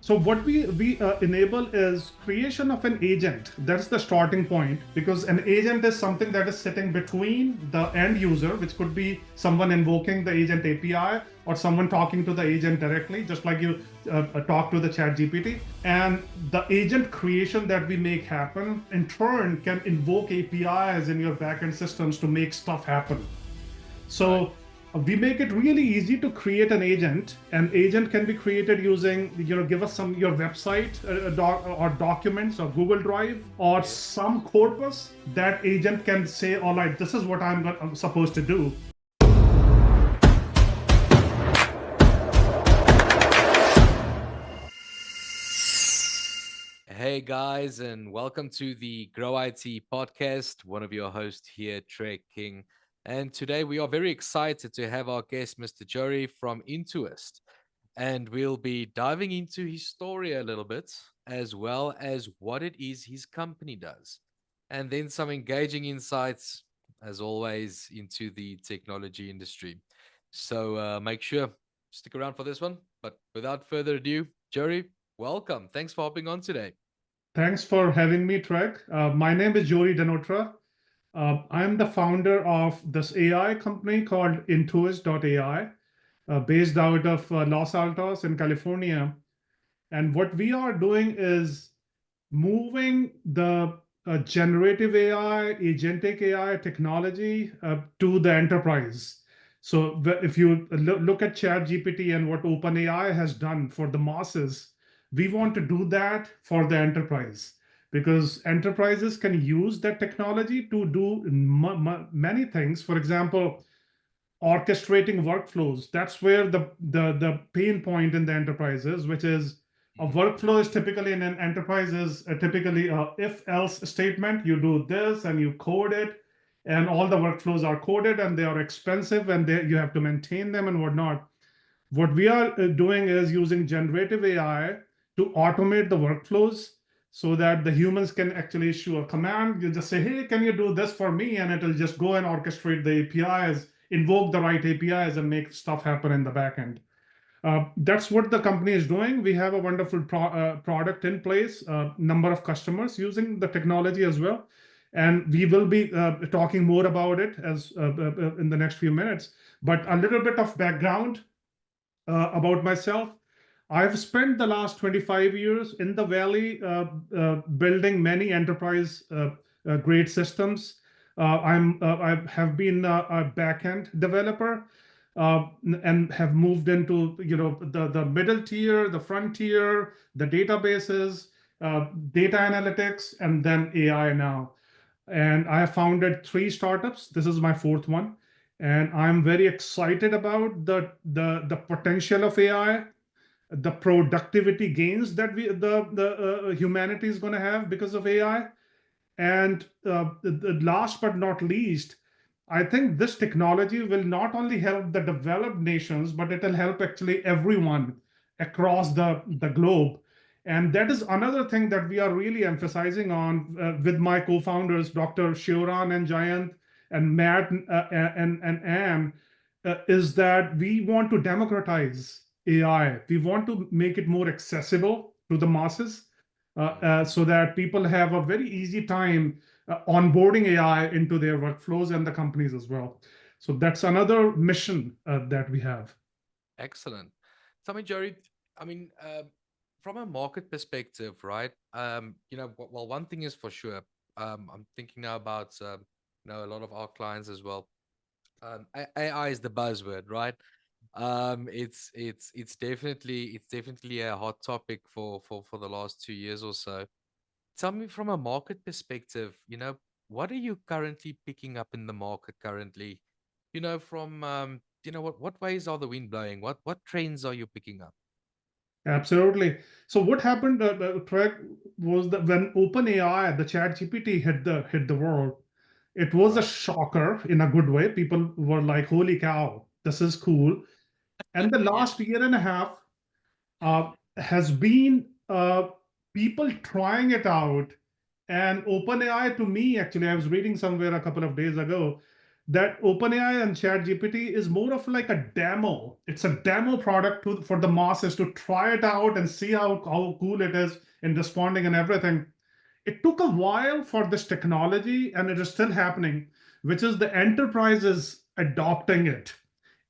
So what we enable is creation of an agent. That's the starting point, because an agent is something that is sitting between the end user, which could be someone invoking the agent API or someone talking to the agent directly, just like you talk to the chat GPT. And the agent creation that we make happen in turn can invoke APIs in your backend systems to make stuff happen. So we make it really easy to create an agent. An agent can be created using, give us some your website or documents or Google Drive or some corpus. That agent can say, all right, this is what I'm supposed to do. Hey guys, and welcome to the Grow IT podcast. One of your hosts here, Trey King. And today we are very excited to have our guest, Mr. Joeri from Intuist. And we'll be diving into his story a little bit, as well as what it is his company does. And then some engaging insights, as always, into the technology industry. So make sure stick around for this one. But without further ado, Joeri, welcome. Thanks for hopping on today. Thanks for having me, Trek. My name is Johri Dhanotra. I'm the founder of this AI company called Intuist.ai, based out of Los Altos in California. And what we are doing is moving the generative AI, agentic AI technology to the enterprise. So if you look at ChatGPT and what OpenAI has done for the masses, we want to do that for the enterprise, because enterprises can use that technology to do many things. For example, orchestrating workflows. That's where the pain point in the enterprise is, which is a workflow is typically in an enterprise is typically a if else statement. You do this and you code it, and all the workflows are coded and they are expensive and you have to maintain them and whatnot. What we are doing is using generative AI to automate the workflows so that the humans can actually issue a command. You just say, hey, can you do this for me? And it'll just go and orchestrate the APIs, invoke the right APIs, and make stuff happen in the backend. That's what the company is doing. We have a wonderful product in place, a number of customers using the technology as well. And we will be talking more about it as in the next few minutes. But a little bit of background about myself. I've spent the last 25 years in the Valley building many enterprise grade systems. I have been a backend developer and have moved into the middle tier, the frontier, the databases, data analytics, and then AI now. And I have founded 3 startups. This is my 4th one, and I'm very excited about the potential of AI, the productivity gains that the humanity is going to have because of AI, and the last but not least, I think this technology will not only help the developed nations, but it will help actually everyone across the globe. And that is another thing that we are really emphasizing on with my co-founders, Dr. Shioran and Jayant and Matt and Anne, is that we want to democratize AI. We want to make it more accessible to the masses so that people have a very easy time onboarding AI into their workflows and the companies as well. So that's another mission that we have. Excellent. Tell me, Joeri, I mean, from a market perspective, right? Well, one thing is for sure. I'm thinking now about, a lot of our clients as well. AI is the buzzword, right? It's definitely a hot topic for the last 2 years or so. Tell me from a market perspective, what are you currently picking up in the market currently? From what ways are the wind blowing? What trends are you picking up? Absolutely. So what happened, Craig, was that when OpenAI, the Chat GPT hit the world, it was a Right. shocker in a good way. People were like, "Holy cow, this is cool!" And the Yeah. last year and a half has been people trying it out. And OpenAI, to me, actually, I was reading somewhere a couple of days ago that OpenAI and ChatGPT is more of like a demo. It's a demo product for the masses to try it out and see how cool it is in responding and everything. It took a while for this technology, and it is still happening, which is the enterprises adopting it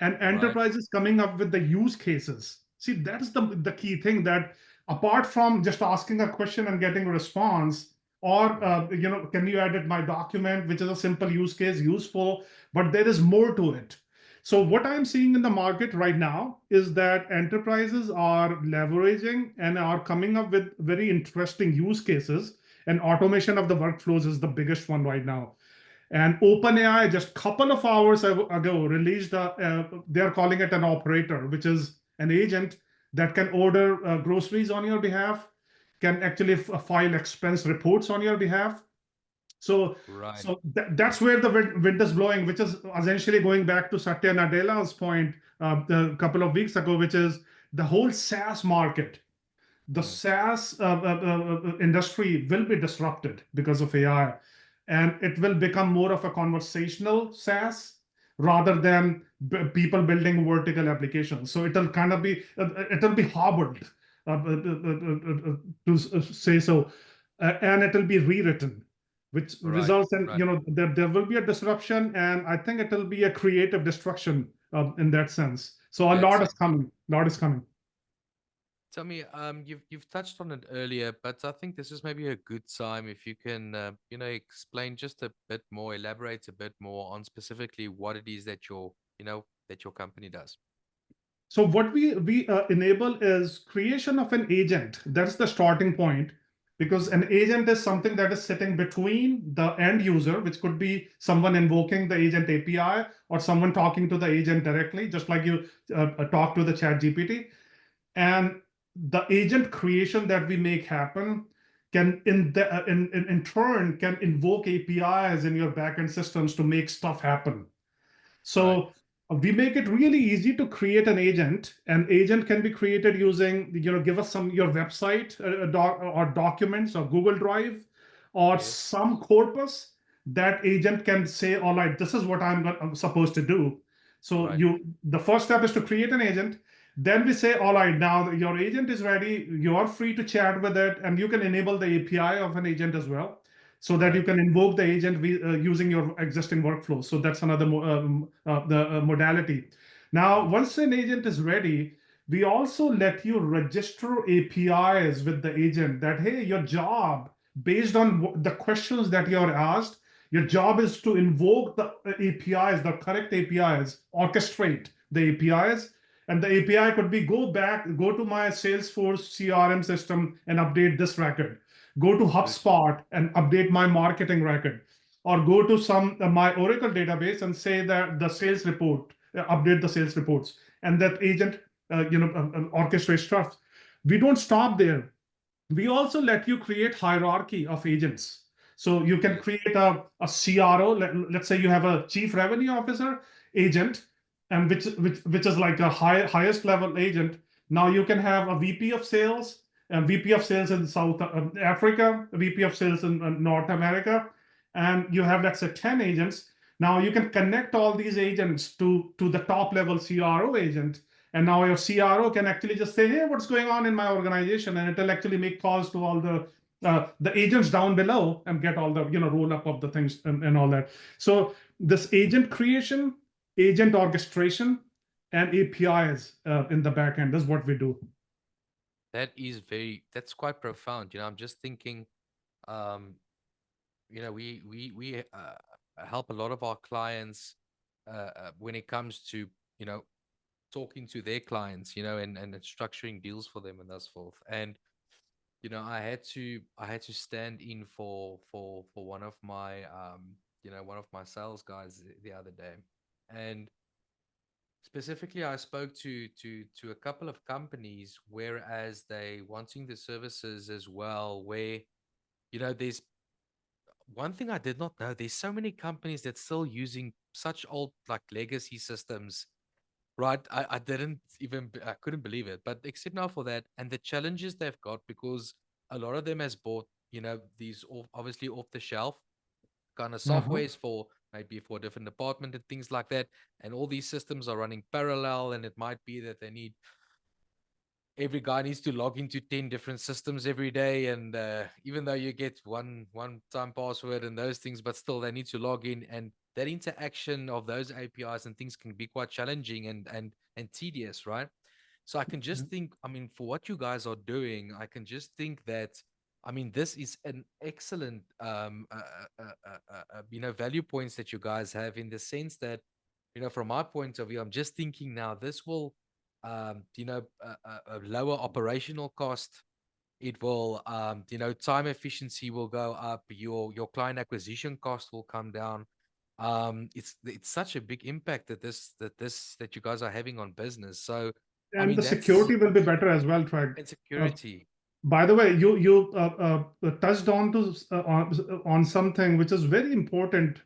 and Right. enterprises coming up with the use cases. See, that's the key thing, that apart from just asking a question and getting a response, or Mm. can you edit my document, which is a simple use case, useful, but there is more to it. So what I'm seeing in the market right now is that enterprises are leveraging and are coming up with very interesting use cases, and automation of the workflows is the biggest one right now. And OpenAI just a couple of hours ago released they're calling it an operator, which is an agent that can order groceries on your behalf, can actually file expense reports on your behalf. So, Right. that's where the wind is blowing, which is essentially going back to Satya Nadella's point a couple of weeks ago, which is the whole SaaS market. The Mm. SaaS industry will be disrupted because of AI, and it will become more of a conversational SaaS rather than people building vertical applications. So it'll be hobbled, to say so, and it'll be rewritten, which Right. results in, Right. there will be a disruption, and I think it'll be a creative destruction in that sense. So a That's lot it. is coming. Lot is coming. Tell me, you've touched on it earlier, but I think this is maybe a good time if you can, explain just a bit more, elaborate a bit more on specifically what it is that that your company does. So what we enable is creation of an agent. That's the starting point, because Mm. an agent is something that is sitting between the end user, which could be someone invoking the agent API or someone talking to the agent directly, just like you talk to the Chat GPT. And the agent creation that we make happen can in turn can invoke APIs in your backend systems to make stuff happen. Right. So we make it really easy to create an agent. An agent can be created using, give us some your website or documents or Google Drive or Yes. some corpus. That agent can say, all right, this is what I'm supposed to do. So Right. the first step is to create an agent. Then we say, all right, now your agent is ready. You are free to chat with it, and you can enable the API of an agent as well, so that you Right. can invoke the agent using your existing workflow. So that's another the modality. Now, Mm. once an agent is ready, we also let you register APIs with the agent that, hey, your job, based on the questions that you're asked, your job is to invoke the APIs, the correct APIs, orchestrate the APIs. And the API could be go to my Salesforce CRM system and update this record, go to Good. HubSpot and update my marketing record, or go to some my Oracle database and say that the sales report, update the sales reports, and that agent, orchestrate stuff. We don't stop there. We also let you create hierarchy of agents. So you can Yes. create a CRO. Let's say you have a chief revenue officer agent, and which is like a highest level agent. Now you can have a VP of sales, and VP of sales in South Africa, a VP of sales in North America, and you have, let's say, 10 agents. Now you can connect all these agents to the top level CRO agent, and now your CRO can actually just say, hey, what's going on in my organization? And it'll actually make calls to all the agents down below and get all the, roll up of the things and all that. So this agent creation, agent orchestration, and APIs in the back end is what we do. That's quite profound. I'm just thinking, um, we help a lot of our clients when it comes to, you know, talking to their clients, and structuring deals for them and thus forth. And I had to stand in for one of my sales guys the other day. And specifically, I spoke to a couple of companies, whereas they wanting the services as well, where there's one thing I did not know. There's so many companies that still using such old like legacy systems. Right. I couldn't believe it. But except now for that and the challenges they've got, because a lot of them has bought, these obviously off the shelf kind of Uh-huh. softwares for maybe for a different department and things like that. And all these systems are running parallel, and it might be that they need every guy needs to log into 10 different systems every day. And even though you get one time password and those things, but still they need to log in, and that interaction of those APIs and things can be quite challenging and tedious, right? So I can just think, I mean, for what you guys are doing, I can just think that, I mean, this is an excellent value points that you guys have, in the sense that, from my point of view, I'm just thinking now this will a lower operational cost. It will, time efficiency will go up. Your client acquisition cost will come down. It's such a big impact that you guys are having on business. So, I And mean, the that's security will be better as well, Treg. and Uh, security. by the way, you touched on something which is very important,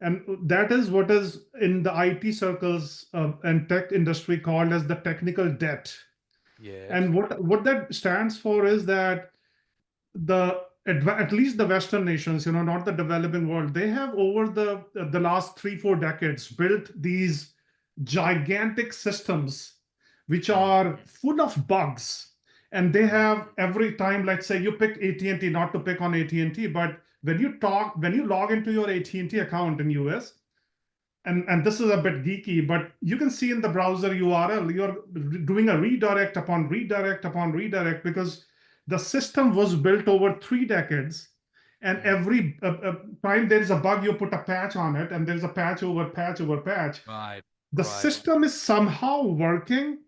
and that is what is in the IT circles and tech industry called as the technical debt. Yes. And what that stands for is that at least the Western nations, not the developing world, they have over the last 3-4 decades built these gigantic systems which Mm, are full of bugs. And they have every time, let's say you pick AT&T, not to pick on AT&T, but when you log into your AT&T account in US, and this is a bit geeky, but you can see in the browser URL, you're doing a redirect upon redirect upon redirect, because the system was built over 3 decades. And mm. every time there is a bug, you put a patch on it, and there's a patch over patch over patch. Right. The Right. system is somehow working,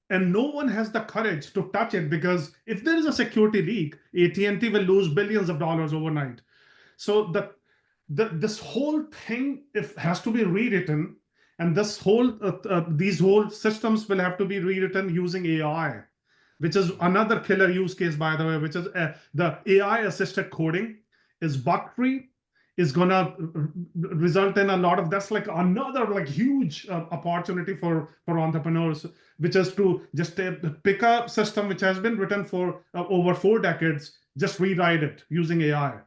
and no one has the courage to touch it, because if there is a security leak, AT&T will lose billions of dollars overnight. So this whole thing, if has to be rewritten, and these whole systems will have to be rewritten using AI, which is Mm, another killer use case, by the way, which is the AI assisted coding is bug free, is gonna result in a lot of, that's like another like huge opportunity for entrepreneurs, which is to just pick a system which has been written for over 4 decades, just rewrite it using AI.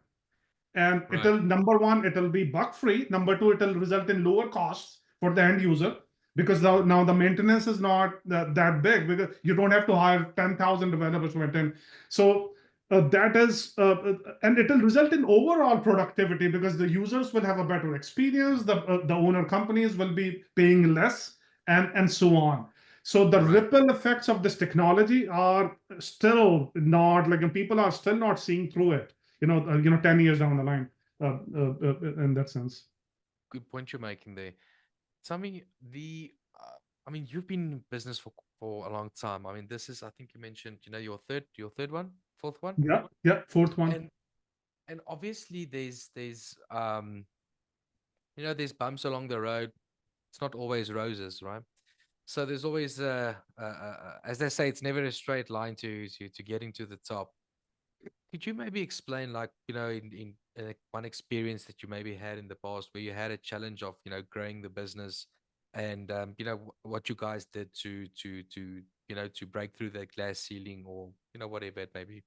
And right. number one, it'll be bug free. Number two, it'll result in lower costs for the end user, because now the maintenance is not that big, because you don't have to hire 10,000 developers to maintain. So that is, and it'll result in overall productivity, because the users will have a better experience, the owner companies will be paying less, and so on. So the Right. ripple effects of this technology are still not, like, people are still not seeing through it, 10 years down the line, in that sense. Good point you're making there. Tell me I mean, you've been in business for a long time. I mean, this is, I think you mentioned, your third one, fourth one, Yeah, yeah, fourth one. and obviously there's bumps along the road. It's not always roses, right? So there's always as they say, it's never a straight line to getting to the top. Could you maybe explain, like, in one experience that you maybe had in the past where you had a challenge of, growing the business, and what you guys did to break through that glass ceiling, or whatever it may be.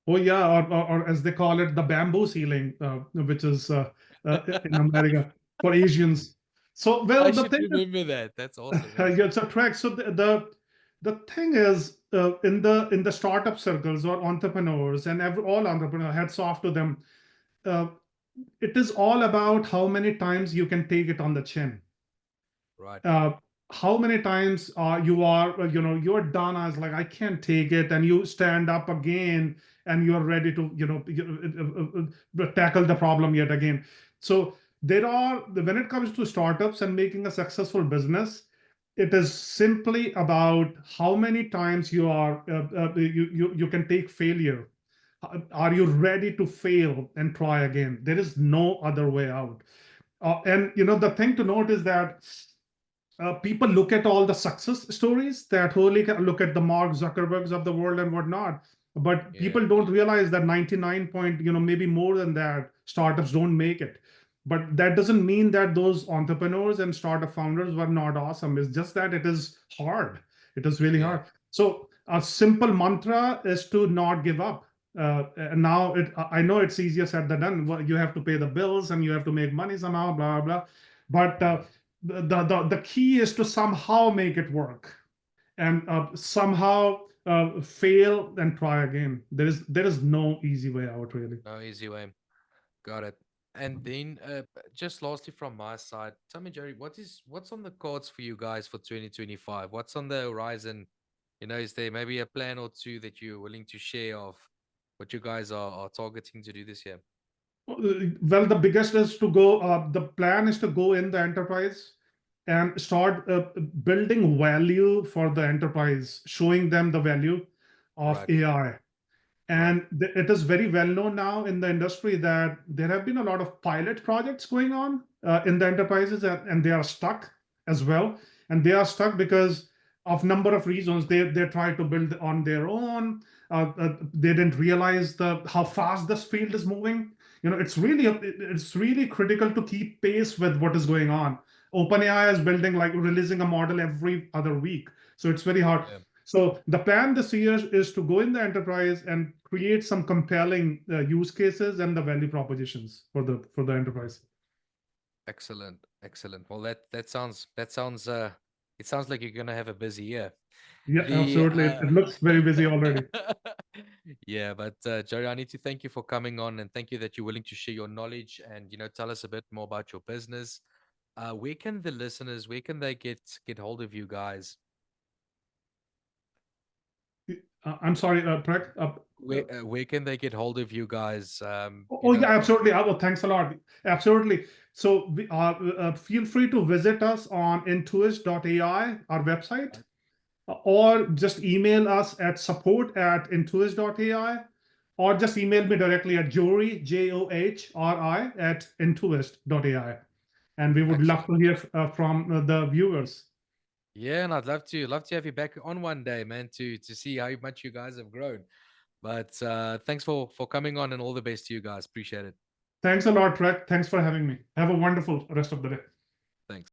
Oh yeah, or as they call it, the bamboo ceiling, which is in America for Asians. So, I well, the should thing is, remember that. That's awesome. Yeah. yeah, it's a track. So the thing is, in the startup circles or entrepreneurs, and all entrepreneurs, hats off to them. Uh, it is all about how many times you can take it on the chin. Right. uh, how many times you're done as like, I can't take it, and you stand up again, and you're ready to tackle the problem yet again. So when it comes to startups and making a successful business, it is simply about how many times you can take failure. Are you ready to fail and try again? There is no other way out. And the thing to note is that people look at all the success stories, that holy look at the Mark Zuckerbergs of the world and whatnot, but Yeah. people don't realize that 99 point, maybe more than that, startups don't make it. But that doesn't mean that those entrepreneurs and startup founders were not awesome. It's just that it is hard. It is really Yeah. hard. So a simple mantra is to not give up. And now I know it's easier said than done. You have to pay the bills and you have to make money somehow, blah blah. But the key is to somehow make it work and somehow fail and try again. There is no easy way out, really. No easy way. Got it. And then just lastly from my side, tell me, Jerry, what's on the cards for you guys for 2025? What's on the horizon? Is there maybe a plan or two that you're willing to share of what you guys are targeting to do this year? Well, the biggest is to go. The plan is to go in the enterprise and start building value for the enterprise, showing them the value of Right, AI. right. And it is very well known now in the industry that there have been a lot of pilot projects going on in the enterprises, and they are stuck as well. And they are stuck because of number of reasons. They try to build on their own. They didn't realize how fast this field is moving. It's really critical to keep pace with what is going on. OpenAI is building, like, releasing a model every other week, so it's very hard. Yeah. So the plan this year is to go in the enterprise and create some compelling use cases and the value propositions for the enterprise. Excellent, excellent. Well, it sounds like you're gonna have a busy year. Yeah, The absolutely. It looks very busy already. Yeah, but Joeri, I need to thank you for coming on and thank you that you're willing to share your knowledge and tell us a bit more about your business. Where can they get hold of you guys? I'm sorry, Prek. Where can they get hold of you guys? Oh, yeah, absolutely. Oh, thanks a lot. Absolutely. So feel free to visit us on Intuist.ai, our website, Right. or just email us at support@intuist.ai, or just email me directly at Joeri, Johri, at Intuist.ai. And we would love Excellent. to hear from the viewers. Yeah, and I'd love to have you back on one day, man, to see how much you guys have grown. But thanks for coming on and all the best to you guys. Appreciate it. Thanks a lot, Trek. Thanks for having me. Have a wonderful rest of the day. Thanks.